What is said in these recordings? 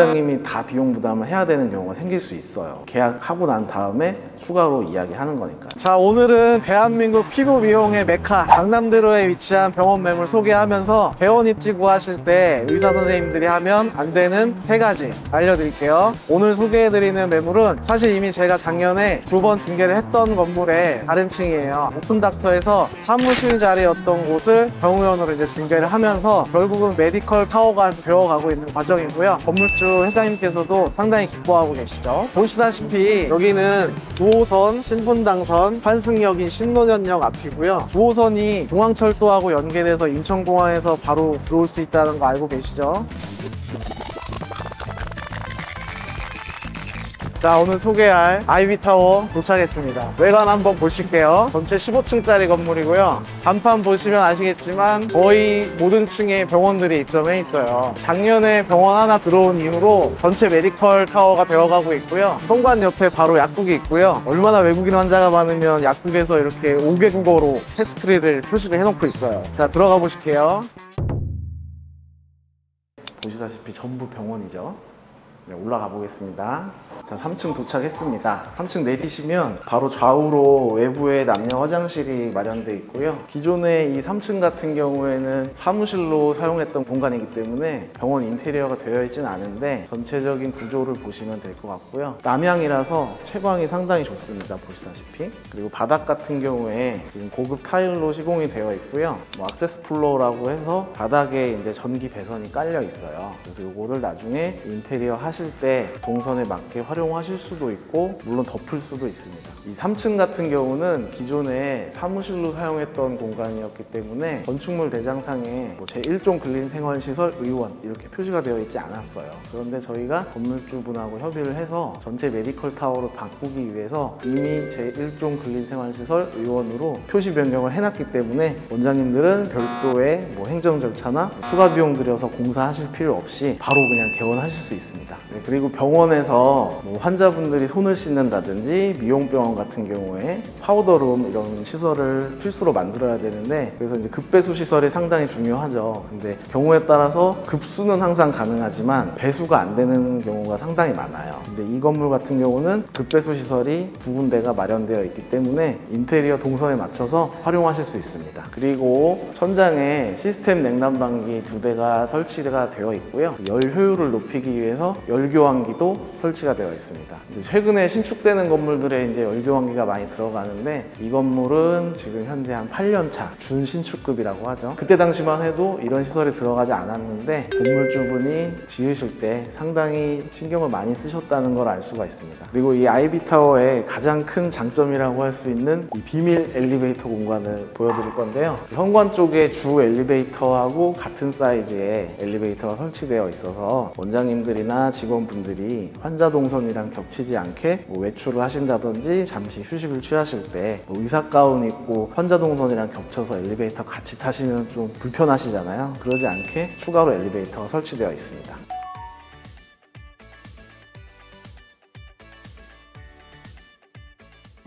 원장님이 다 비용 부담을 해야 되는 경우가 생길 수 있어요. 계약하고 난 다음에 추가로 이야기하는 거니까. 자, 오늘은 대한민국 피부 미용의 메카 강남대로에 위치한 병원 매물 소개하면서 회원 입지 구하실 때 의사 선생님들이 하면 안 되는 3가지 알려드릴게요. 오늘 소개해드리는 매물은 사실 이미 제가 작년에 2번 중개를 했던 건물의 다른 층이에요. 오픈닥터에서 사무실 자리였던 곳을 병원으로 이제 중개를 하면서 결국은 메디컬 타워가 되어가고 있는 과정이고요. 건물주 회장님께서도 상당히 기뻐하고 계시죠. 보시다시피 여기는 9호선 신분당선 환승역인 신논현역 앞이고요. 9호선이 공항철도하고 연계돼서 인천공항에서 바로 들어올 수 있다는 거 알고 계시죠? 자, 오늘 소개할 아이비타워 도착했습니다. 외관 한번 보실게요. 전체 15층짜리 건물이고요. 간판 보시면 아시겠지만 거의 모든 층에 병원들이 입점해 있어요. 작년에 병원 하나 들어온 이후로 전체 메디컬 타워가 되어가고 있고요. 현관 옆에 바로 약국이 있고요. 얼마나 외국인 환자가 많으면 약국에서 이렇게 5개 국어로 텍스프리를 표시를 해놓고 있어요. 자, 들어가 보실게요. 보시다시피 전부 병원이죠. 네, 올라가 보겠습니다. 자, 3층 도착했습니다. 3층 내리시면 바로 좌우로 외부에 남녀 화장실이 마련되어 있고요. 기존에 이 3층 같은 경우에는 사무실로 사용했던 공간이기 때문에 병원 인테리어가 되어 있진 않은데 전체적인 구조를 보시면 될 것 같고요. 남향이라서 채광이 상당히 좋습니다. 보시다시피. 그리고 바닥 같은 경우에 지금 고급 타일로 시공이 되어 있고요. 액세스 플로어라고 해서 바닥에 이제 전기 배선이 깔려 있어요. 그래서 이거를 나중에 인테리어 하실 때 동선에 맞게 활용하실 수도 있고 물론 덮을 수도 있습니다. 이 3층 같은 경우는 기존에 사무실로 사용했던 공간이었기 때문에 건축물 대장상에 제1종 근린생활시설 의원 이렇게 표시가 되어 있지 않았어요. 그런데 저희가 건물주분하고 협의를 해서 전체 메디컬 타워를 바꾸기 위해서 이미 제1종 근린생활시설 의원으로 표시 변경을 해놨기 때문에 원장님들은 별도의 행정 절차나 추가 비용 들여서 공사하실 필요 없이 바로 그냥 개원하실 수 있습니다. 네, 그리고 병원에서 환자분들이 손을 씻는다든지 미용병원 같은 경우에 파우더룸 이런 시설을 필수로 만들어야 되는데 그래서 이제 급배수 시설이 상당히 중요하죠. 근데 경우에 따라서 급수는 항상 가능하지만 배수가 안 되는 경우가 상당히 많아요. 근데 이 건물 같은 경우는 급배수 시설이 2군데가 마련되어 있기 때문에 인테리어 동선에 맞춰서 활용하실 수 있습니다. 그리고 천장에 시스템 냉난방기 2대가 설치가 되어 있고요. 열 효율을 높이기 위해서 열교환기도 설치가 되어 있습니다. 최근에 신축되는 건물들에 이제 열교환기가 많이 들어가는데 이 건물은 지금 현재 한 8년차 준신축급이라고 하죠. 그때 당시만 해도 이런 시설이 들어가지 않았는데 건물주분이 지으실 때 상당히 신경을 많이 쓰셨다는 걸 알 수가 있습니다. 그리고 이 아이비타워의 가장 큰 장점이라고 할 수 있는 이 비밀 엘리베이터 공간을 보여드릴 건데요. 현관 쪽에 주 엘리베이터하고 같은 사이즈의 엘리베이터가 설치되어 있어서 원장님들이나 직원분들이 환자 동선이랑 겹치지 않게 외출을 하신다든지 잠시 휴식을 취하실 때 의사 가운 입고 환자 동선이랑 겹쳐서 엘리베이터 같이 타시면 좀 불편하시잖아요. 그러지 않게 추가로 엘리베이터가 설치되어 있습니다.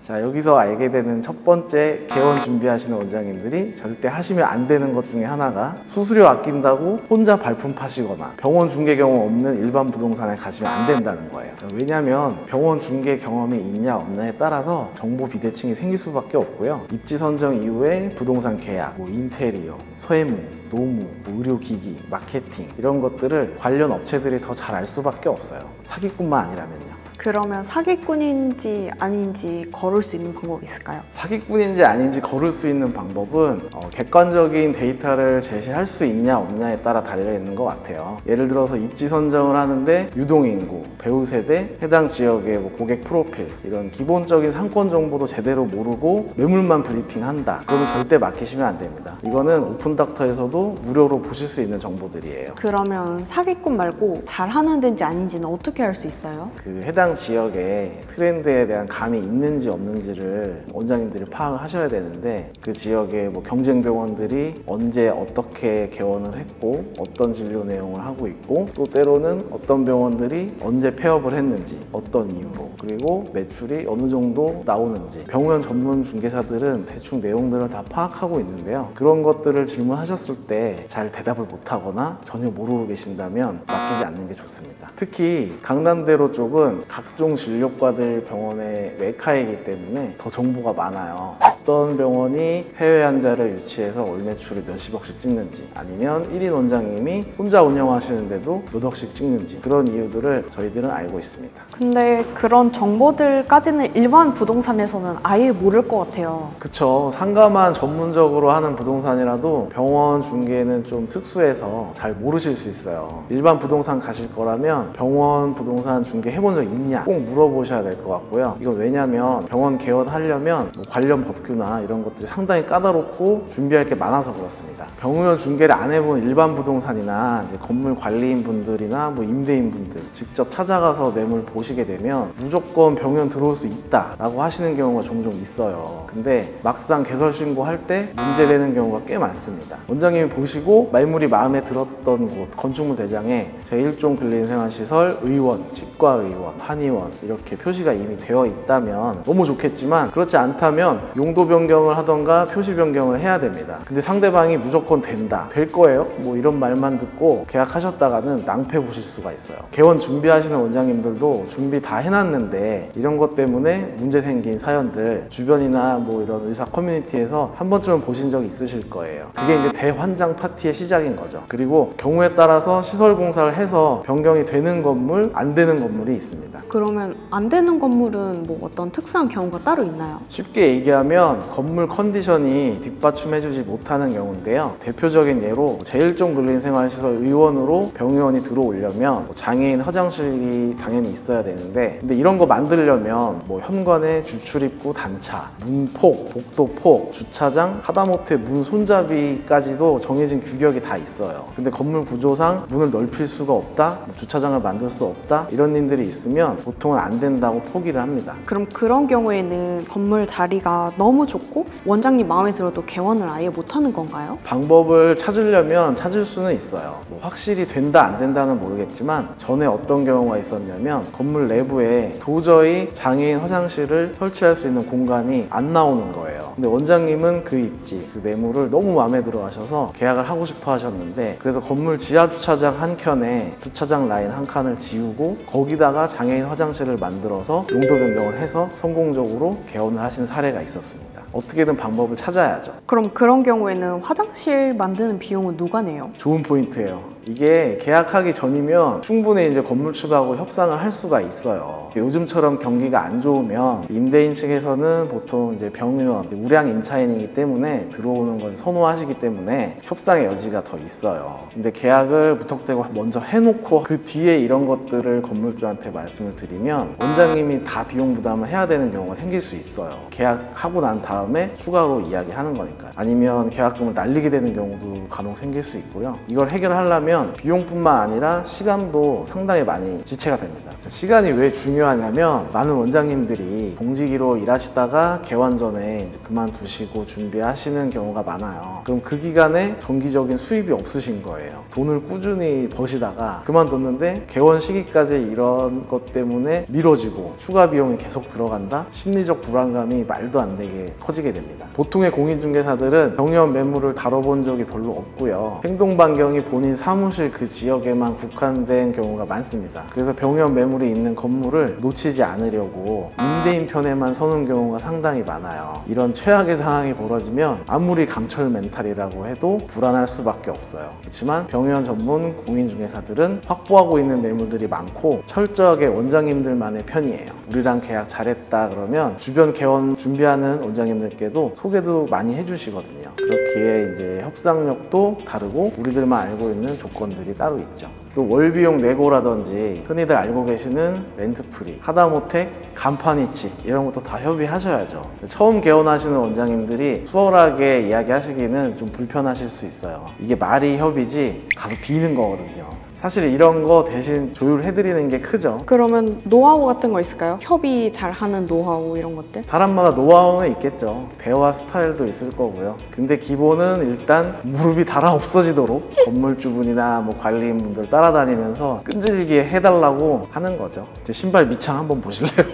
자, 여기서 알게 되는 첫 번째 개원 준비하시는 원장님들이 절대 하시면 안 되는 것 중에 하나가 수수료 아낀다고 혼자 발품 파시거나 병원 중개 경험 없는 일반 부동산에 가시면 안 된다는 거예요. 왜냐하면 병원 중개 경험이 있냐 없냐에 따라서 정보 비대칭이 생길 수밖에 없고요. 입지 선정 이후에 부동산 계약, 인테리어, 세무, 노무, 의료기기, 마케팅 이런 것들을 관련 업체들이 더 잘 알 수밖에 없어요. 사기꾼만 아니라면요. 그러면 사기꾼인지 아닌지 거를 수 있는 방법이 있을까요? 사기꾼인지 아닌지 거를 수 있는 방법은 객관적인 데이터를 제시할 수 있냐 없냐에 따라 달려있는 것 같아요. 예를 들어서 입지 선정을 하는데 유동인구, 배우 세대, 해당 지역의 고객 프로필 이런 기본적인 상권 정보도 제대로 모르고 매물만 브리핑한다. 그러면 절대 맡기시면 안 됩니다. 이거는 오픈닥터에서도 무료로 보실 수 있는 정보들이에요. 그러면 사기꾼 말고 잘하는 데인지 아닌지는 어떻게 알 수 있어요? 해당 해당 지역에 트렌드에 대한 감이 있는지 없는지를 원장님들이 파악을 하셔야 되는데, 그 지역의 뭐 경쟁 병원들이 언제 어떻게 개원을 했고 어떤 진료 내용을 하고 있고, 또 때로는 어떤 병원들이 언제 폐업을 했는지, 어떤 이유로, 그리고 매출이 어느 정도 나오는지, 병원 전문 중개사들은 대충 내용들을 다 파악하고 있는데요. 그런 것들을 질문하셨을 때 잘 대답을 못하거나 전혀 모르고 계신다면 맡기지 않는 게 좋습니다. 특히 강남대로 쪽은 각종 진료과들 병원의 메카이기 때문에 더 정보가 많아요. 어떤 병원이 해외 환자를 유치해서 월 매출을 몇십억씩 찍는지, 아니면 1인 원장님이 혼자 운영하시는데도 몇 억씩 찍는지, 그런 이유들을 저희들은 알고 있습니다. 근데 그런 정보들까지는 일반 부동산에서는 아예 모를 것 같아요. 그쵸. 상가만 전문적으로 하는 부동산이라도 병원 중개는 좀 특수해서 잘 모르실 수 있어요. 일반 부동산 가실 거라면 병원 부동산 중개 해본 적 있냐 꼭 물어보셔야 될 것 같고요. 이건 왜냐면 병원 개원하려면 뭐 관련 법규나 이런 것들이 상당히 까다롭고 준비할 게 많아서 그렇습니다. 병원 중개를 안 해본 일반 부동산이나 이제 건물 관리인 분들이나 뭐 임대인 분들 직접 찾아가서 매물 보시게 되면 무조건 병원 들어올 수 있다 라고 하시는 경우가 종종 있어요. 근데 막상 개설 신고할 때 문제되는 경우가 꽤 많습니다. 원장님이 보시고 말물이 마음에 들었던 곳, 건축물 대장에 제1종 근린생활시설 의원, 치과의원, 한의원 이렇게 표시가 이미 되어 있다면 너무 좋겠지만, 그렇지 않다면 용도 변경을 하던가 표시 변경을 해야 됩니다. 근데 상대방이 무조건 된다, 될 거예요, 뭐 이런 말만 듣고 계약하셨다가는 낭패 보실 수가 있어요. 개원 준비하시는 원장님들도 준비 다 해놨는데 이런 것 때문에 문제 생긴 사연들 주변이나 뭐 이런 의사 커뮤니티에서 한 번쯤은 보신 적이 있으실 거예요. 그게 이제 대환장 파티의 시작인 거죠. 그리고 경우에 따라서 시설 공사를 해서 변경이 되는 건물, 안 되는 건물이 있습니다. 그러면 안 되는 건물은 뭐 어떤 특수한 경우가 따로 있나요? 쉽게 얘기하면 건물 컨디션이 뒷받침해주지 못하는 경우인데요. 대표적인 예로 제1종 근린생활시설 의원으로 병의원이 들어오려면 장애인 화장실이 당연히 있어야 되는데, 근데 이런 거 만들려면 뭐 현관에 주출입구 단차, 문폭, 복도폭, 주차장, 하다못해 문 손잡이까지도 정해진 규격이 다 있어요. 근데 건물 구조상 문을 넓힐 수가 없다, 주차장을 만들 수 없다, 이런 일들이 있으면 보통은 안 된다고 포기를 합니다. 그럼 그런 경우에는 건물 자리가 너무 좁고 원장님 마음에 들어도 개원을 아예 못하는 건가요? 방법을 찾으려면 찾을 수는 있어요. 뭐 확실히 된다 안 된다는 모르겠지만, 전에 어떤 경우가 있었냐면 건물 내부에 도저히 장애인 화장실을 설치할 수 있는 공간이 안 나오는 거예요. 근데 원장님은 그 입지, 그 매물을 너무 마음에 들어 하셔서 계약을 하고 싶어 하셨는데, 그래서 건물 지하 주차장 한 켠에 주차장 라인 한 칸을 지우고 거기다가 장애인 화장실을 만들어서 용도 변경을 해서 성공적으로 개원을 하신 사례가 있었습니다. 어떻게든 방법을 찾아야죠. 그럼 그런 경우에는 화장실 만드는 비용은 누가 내요? 좋은 포인트예요. 이게 계약하기 전이면 충분히 이제 건물주하고 협상을 할 수가 있어요. 요즘처럼 경기가 안 좋으면 임대인 측에서는 보통 이제 병의원, 우량 임차인이기 때문에 들어오는 걸 선호하시기 때문에 협상의 여지가 더 있어요. 근데 계약을 무턱대고 먼저 해놓고 그 뒤에 이런 것들을 건물주한테 말씀을 드리면 원장님이 다 비용 부담을 해야 되는 경우가 생길 수 있어요. 계약하고 난 다음에 추가로 이야기하는 거니까. 아니면 계약금을 날리게 되는 경우도 간혹 생길 수 있고요. 이걸 해결하려면 비용뿐만 아니라 시간도 상당히 많이 지체가 됩니다. 시간이 왜 중요하냐면, 많은 원장님들이 공직으로 일하시다가 개원 전에 이제 그만두시고 준비하시는 경우가 많아요. 그럼 그 기간에 정기적인 수입이 없으신 거예요. 돈을 꾸준히 버시다가 그만뒀는데 개원 시기까지 이런 것 때문에 미뤄지고 추가 비용이 계속 들어간다? 심리적 불안감이 말도 안 되게 커지게 됩니다. 보통의 공인중개사들은 병의원 매물을 다뤄본 적이 별로 없고요. 행동 반경이 본인 사무실 그 지역에만 국한된 경우가 많습니다. 그래서 병의원 매물이 있는 건물을 놓치지 않으려고 임대인 편에만 서는 경우가 상당히 많아요. 이런 최악의 상황이 벌어지면 아무리 강철 멘탈이라고 해도 불안할 수밖에 없어요. 그렇지만 병의원 전문 공인중개사들은 확보하고 있는 매물들이 많고 철저하게 원장님들만의 편이에요. 우리랑 계약 잘했다 그러면 주변 개원 준비하는 원장님들께도 소개도 많이 해주시거든요. 그렇기에 이제 협상력도 다르고 우리들만 알고 있는 조건들이 따로 있죠. 또 월비용 내고라든지 흔히들 알고 계시는 렌트프리, 하다못해 간판이치 이런 것도 다 협의하셔야죠. 처음 개원하시는 원장님들이 수월하게 이야기하시기는 좀 불편하실 수 있어요. 이게 말이 협의지 가서 비는 거거든요. 사실 이런 거 대신 조율해드리는 게 크죠. 그러면 노하우 같은 거 있을까요? 협의 잘하는 노하우 이런 것들? 사람마다 노하우는 있겠죠. 대화 스타일도 있을 거고요. 근데 기본은 일단 무릎이 달아 없어지도록 건물주분이나 뭐 관리인분들 따라다니면서 끈질기게 해달라고 하는 거죠. 제 신발 밑창 한번 보실래요?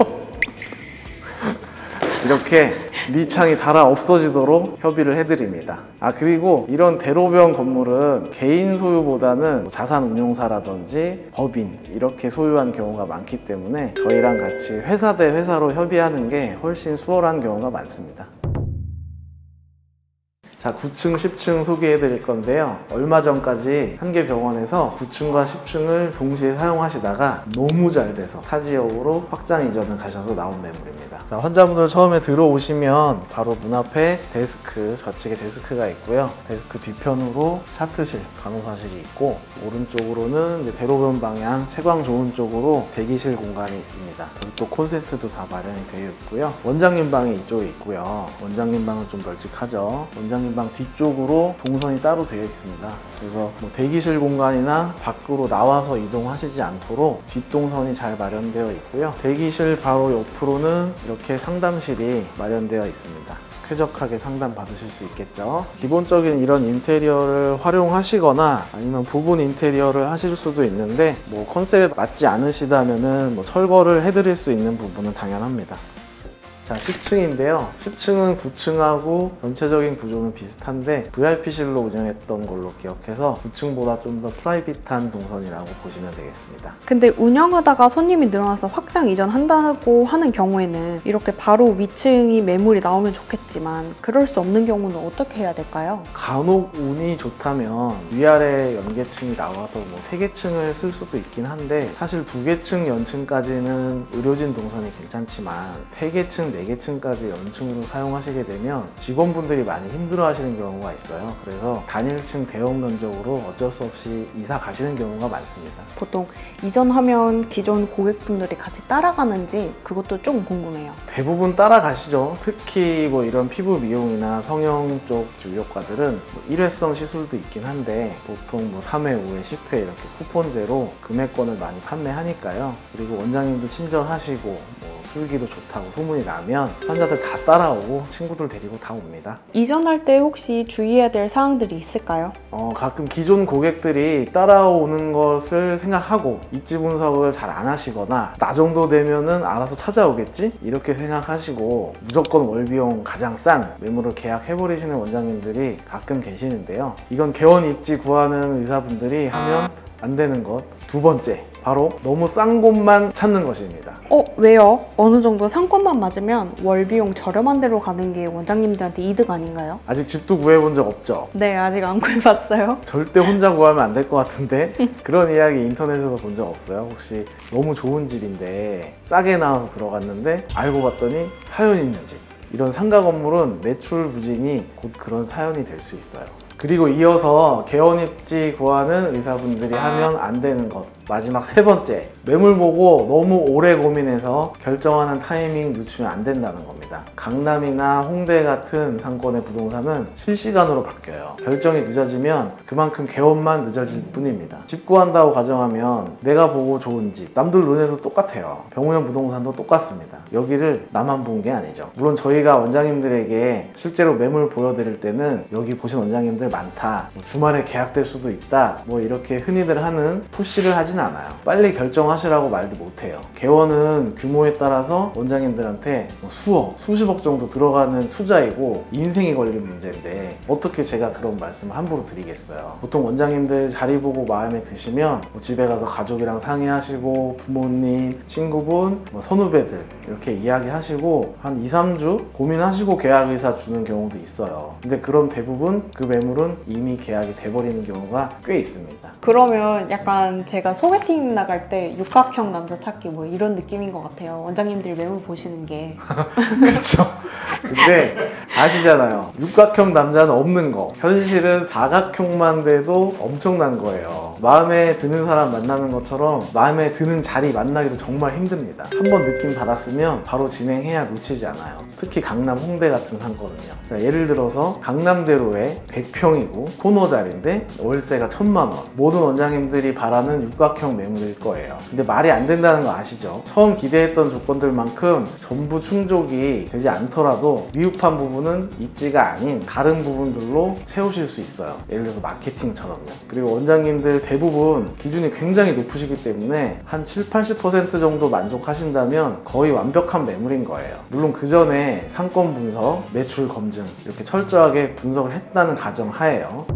이렇게 밑창이 달아 없어지도록 협의를 해드립니다. 그리고 이런 대로변 건물은 개인 소유보다는 자산운용사라든지 법인 이렇게 소유한 경우가 많기 때문에 저희랑 같이 회사 대 회사로 협의하는 게 훨씬 수월한 경우가 많습니다. 자, 9층, 10층 소개해 드릴 건데요. 얼마 전까지 한계병원에서 9층과 10층을 동시에 사용하시다가 너무 잘 돼서 타 지역으로 확장 이전을 가셔서 나온 매물입니다. 자, 환자분들 처음에 들어오시면 바로 문 앞에 데스크, 좌측에 데스크가 있고요. 데스크 뒤편으로 차트실, 간호사실이 있고 오른쪽으로는 이제 대로변 방향, 채광 좋은 쪽으로 대기실 공간이 있습니다. 또 콘센트도 다 마련이 되어 있고요. 원장님 방이 이쪽에 있고요. 원장님 방은 좀 널찍하죠. 원장님 방 뒤쪽으로 동선이 따로 되어 있습니다. 그래서 뭐 대기실 공간이나 밖으로 나와서 이동하시지 않도록 뒷동선이 잘 마련되어 있고요. 대기실 바로 옆으로는 이렇게 상담실이 마련되어 있습니다. 쾌적하게 상담 받으실 수 있겠죠. 기본적인 이런 인테리어를 활용하시거나 아니면 부분 인테리어를 하실 수도 있는데 뭐 컨셉에 맞지 않으시다면은 뭐 철거를 해드릴 수 있는 부분은 당연합니다. 자, 10층인데요. 10층은 9층하고 전체적인 구조는 비슷한데 VIP실로 운영했던 걸로 기억해서 9층보다 좀 더 프라이빗한 동선이라고 보시면 되겠습니다. 근데 운영하다가 손님이 늘어나서 확장 이전한다고 하는 경우에는 이렇게 바로 위층이 매물이 나오면 좋겠지만 그럴 수 없는 경우는 어떻게 해야 될까요? 간혹 운이 좋다면 위아래 연계층이 나와서 뭐 3개층을 쓸 수도 있긴 한데 사실 2개층 연층까지는 의료진 동선이 괜찮지만 3개층, 4개층까지 연층으로 사용하시게 되면 직원분들이 많이 힘들어 하시는 경우가 있어요. 그래서 단일층 대형 면적으로 어쩔 수 없이 이사 가시는 경우가 많습니다. 보통 이전하면 기존 고객분들이 같이 따라가는지 그것도 좀 궁금해요. 대부분 따라가시죠. 특히 뭐 이런 피부 미용이나 성형 쪽 진료과들은 뭐 일회성 시술도 있긴 한데 보통 뭐 3회, 5회, 10회 이렇게 쿠폰제로 금액권을 많이 판매하니까요. 그리고 원장님도 친절하시고 뭐 술기도 좋다고 소문이 나면 환자들 다 따라오고 친구들 데리고 다 옵니다. 이전할 때 혹시 주의해야 될 사항들이 있을까요? 가끔 기존 고객들이 따라오는 것을 생각하고 입지 분석을 잘 안 하시거나 나 정도 되면은 알아서 찾아오겠지? 이렇게 생각하시고 무조건 월비용 가장 싼 매물을 계약해버리시는 원장님들이 가끔 계시는데요. 이건 개원 입지 구하는 의사분들이 하면 안 되는 것. 두 번째, 바로 너무 싼 곳만 찾는 것입니다. 왜요? 어느 정도 상권만 맞으면 월비용 저렴한 데로 가는 게 원장님들한테 이득 아닌가요? 아직 집도 구해본 적 없죠? 네, 아직 안 구해봤어요. 절대 혼자 구하면 안 될 것 같은데 그런 이야기 인터넷에서 본 적 없어요? 혹시 너무 좋은 집인데 싸게 나와서 들어갔는데 알고 봤더니 사연 있는 집. 이런 상가 건물은 매출 부진이 곧 그런 사연이 될 수 있어요. 그리고 이어서 개원 입지 구하는 의사분들이 하면 안 되는 것. 마지막 세 번째, 매물 보고 너무 오래 고민해서 결정하는 타이밍 늦추면 안 된다는 겁니다. 강남이나 홍대 같은 상권의 부동산은 실시간으로 바뀌어요. 결정이 늦어지면 그만큼 개원만 늦어질 뿐입니다. 집 구한다고 가정하면 내가 보고 좋은 집, 남들 눈에도 똑같아요. 병우현 부동산도 똑같습니다. 여기를 나만 본 게 아니죠. 물론 저희가 원장님들에게 실제로 매물 보여드릴 때는 여기 보신 원장님들 많다, 주말에 계약될 수도 있다, 뭐 이렇게 흔히들 하는 푸시를 하진 않아요. 빨리 결정하시라고 말도 못해요. 개원은 규모에 따라서 원장님들한테 수억, 수십억 정도 들어가는 투자이고 인생이 걸린 문제인데 어떻게 제가 그런 말씀을 함부로 드리겠어요. 보통 원장님들 자리 보고 마음에 드시면 뭐 집에 가서 가족이랑 상의하시고 부모님, 친구분, 뭐 선후배들 이렇게 이야기하시고 한 2-3주 고민하시고 계약의사 주는 경우도 있어요. 근데 그럼 대부분 그 매물은 이미 계약이 돼버리는 경우가 꽤 있습니다. 그러면 약간 제가 소개팅 나갈 때 육각형 남자 찾기 뭐 이런 느낌인 것 같아요. 원장님들이 매물 보시는 게. 그렇죠. 근데 아시잖아요. 육각형 남자는 없는 거. 현실은 사각형만 돼도 엄청난 거예요. 마음에 드는 사람 만나는 것처럼 마음에 드는 자리 만나기도 정말 힘듭니다. 한번 느낌 받았으면 바로 진행해야 놓치지 않아요. 특히 강남, 홍대 같은 상권은요. 자, 예를 들어서 강남대로에 100평 4평이고 코너 자리인데 월세가 1,000만 원. 모든 원장님들이 바라는 육각형 매물일 거예요. 근데 말이 안 된다는 거 아시죠? 처음 기대했던 조건들만큼 전부 충족이 되지 않더라도 미흡한 부분은 입지가 아닌 다른 부분들로 채우실 수 있어요. 예를 들어서 마케팅처럼요. 그리고 원장님들 대부분 기준이 굉장히 높으시기 때문에 한 70-80% 정도 만족하신다면 거의 완벽한 매물인 거예요. 물론 그 전에 상권 분석, 매출 검증 이렇게 철저하게 분석을 했다는 가정하에요.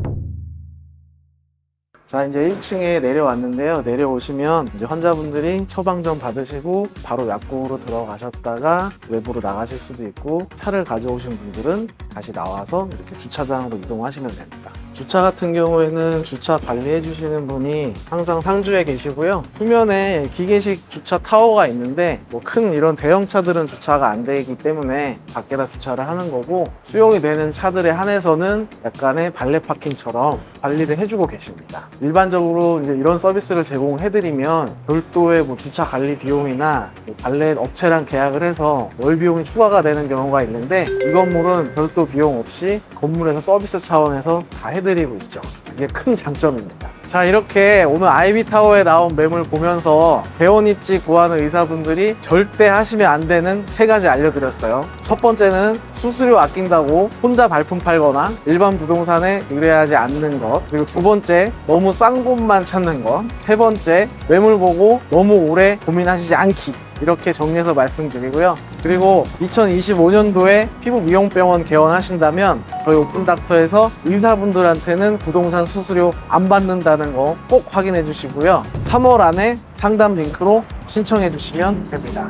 자, 이제 1층에 내려왔는데요. 내려오시면 이제 환자분들이 처방전 받으시고 바로 약국으로 들어가셨다가 외부로 나가실 수도 있고, 차를 가져오신 분들은 다시 나와서 이렇게 주차장으로 이동하시면 됩니다. 주차 같은 경우에는 주차 관리해 주시는 분이 항상 상주에 계시고요. 후면에 기계식 주차 타워가 있는데 뭐 큰 이런 대형 차들은 주차가 안 되기 때문에 밖에다 주차를 하는 거고, 수용이 되는 차들에 한해서는 약간의 발레 파킹처럼 관리를 해주고 계십니다. 일반적으로 이제 이런 서비스를 제공해드리면 별도의 뭐 주차 관리 비용이나 뭐 발레 업체랑 계약을 해서 월 비용이 추가가 되는 경우가 있는데, 이 건물은 별도 비용 없이 건물에서 서비스 차원에서 다 해드리고 있죠. 이게 큰 장점입니다. 자, 이렇게 오늘 아이비타워에 나온 매물 보면서 개원 입지 구하는 의사분들이 절대 하시면 안 되는 3가지 알려드렸어요. 첫 번째는 수수료 아낀다고 혼자 발품 팔거나 일반 부동산에 의뢰하지 않는 것. 그리고 두 번째, 너무 싼 곳만 찾는 것. 세 번째, 매물 보고 너무 오래 고민하시지 않기. 이렇게 정리해서 말씀드리고요. 그리고 2025년도에 피부 미용병원 개원하신다면 저희 오픈닥터에서 의사분들한테는 부동산 수수료 안 받는다는 거 꼭 확인해 주시고요. 3월 안에 상담 링크로 신청해 주시면 됩니다.